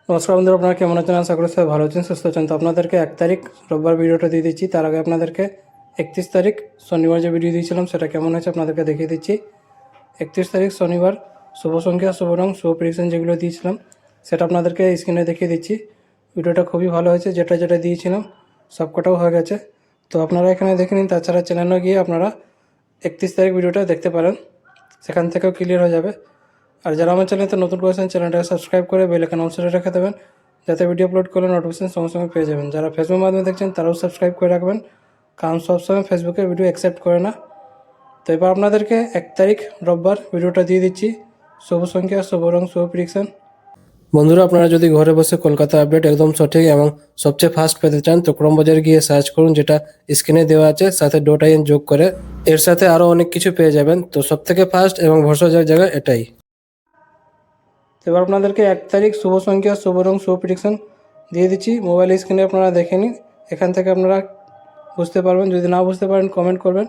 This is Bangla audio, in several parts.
নমস্কার বন্ধুরা, আপনারা কেমন আছেন? আশা করি সবাই ভালো আছেন, সুস্থ আছেন। তো আপনাদেরকে 1 তারিখ রোববার ভিডিওটা দিয়ে দিচ্ছি। তার আগে আপনাদেরকে 31 তারিখ শনিবার যে ভিডিও দিয়েছিলাম সেটা কেমন হয়েছে আপনাদেরকে দেখিয়ে দিচ্ছি। 31 তারিখ শনিবার শুভ সংখ্যা, শুভ রং, শুভ প্রেডিকশন যেগুলো দিয়েছিলাম সেটা আপনাদেরকে স্ক্রিনে দেখিয়ে দিচ্ছি। ভিডিওটা খুবই ভালো হয়েছে, যেটা যেটা দিয়েছিলাম সবকটাও হয়ে গেছে। তো আপনারা এখানে দেখে নিন। তাছাড়া চ্যানেলে গিয়ে আপনারা 31 তারিখ ভিডিওটা দেখতে পারেন, সেখান থেকেও ক্লিয়ার হয়ে যাবে। আর যারা আমার চ্যানেলতে নতুন করেছেন চ্যানেলটাকে সাবস্ক্রাইব করে বেল আইকন অন করে রেখে দেবেন, যাতে ভিডিও আপলোড করলে নোটিফিকেশন সঙ্গে সঙ্গে পেয়ে যাবেন। যারা ফেসবুক মাধ্যমে দেখছেন তারাও সাবস্ক্রাইব করে রাখবেন, কারণ সবসময় ফেসবুকে ভিডিও অ্যাকসেপ্ট করে না। তো এবার আপনাদেরকে 1 তারিখ রোববার ভিডিওটা দিয়ে দিচ্ছি। শুভ সংখ্যা, শুভ রং, শুভ প্রেডিকশন। বন্ধুরা, আপনারা যদি ঘরে বসে কলকাতা আপডেট একদম সঠিক এবং সবচেয়ে ফাস্ট পেতে চান তো ক্রমবাজার গিয়ে সার্চ করুন, যেটা স্ক্রিনে দেওয়া আছে, সাথে .in যোগ করে এর সাথে আরও অনেক কিছু পেয়ে যাবেন। তো সবথেকে ফাস্ট এবং ভরসাযোগ্য জায়গা এটাই। এবার আপনাদেরকে 1 তারিখ শুভ সংখ্যা, শুভ রং, শুভ প্রেডিকশন দিয়ে দিচ্ছি। মোবাইল স্ক্রিনে আপনারা দেখে নিন, এখান থেকে আপনারা বুঝতে পারবেন। যদি না বুঝতে পারেন কমেন্ট করবেন।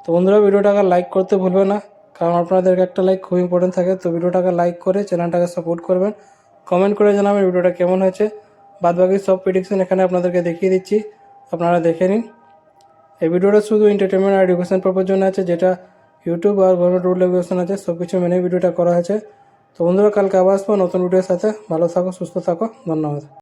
তো বন্ধুরা, ভিডিওটাকে লাইক করতে ভুলবেন না, কারণ আপনাদেরকে একটা লাইক খুব ইম্পর্টেন্ট থাকে। তো ভিডিওটাকে লাইক করে চ্যানেলটাকে সাপোর্ট করবেন। কমেন্ট করে জানাবেন ভিডিওটা কেমন হয়েছে। বাদবাকি সব প্রেডিকশন এখানে আপনাদেরকে দেখিয়ে দিচ্ছি, আপনারা দেখে নিন। এই ভিডিওটা শুধু এন্টারটেনমেন্ট আর এডুকেশন পারপাস জন্য আছে, যেটা ইউটিউব আর গভর্নমেন্ট রুল রেগুলেশন আছে, সব কিছু মেনে ভিডিওটা করা হয়েছে। তো বন্ধুরা, কালকে আবার আসবো নতুন ভিডিওর সাথে। ভালো থাকো, সুস্থ থাকো, ধন্যবাদ।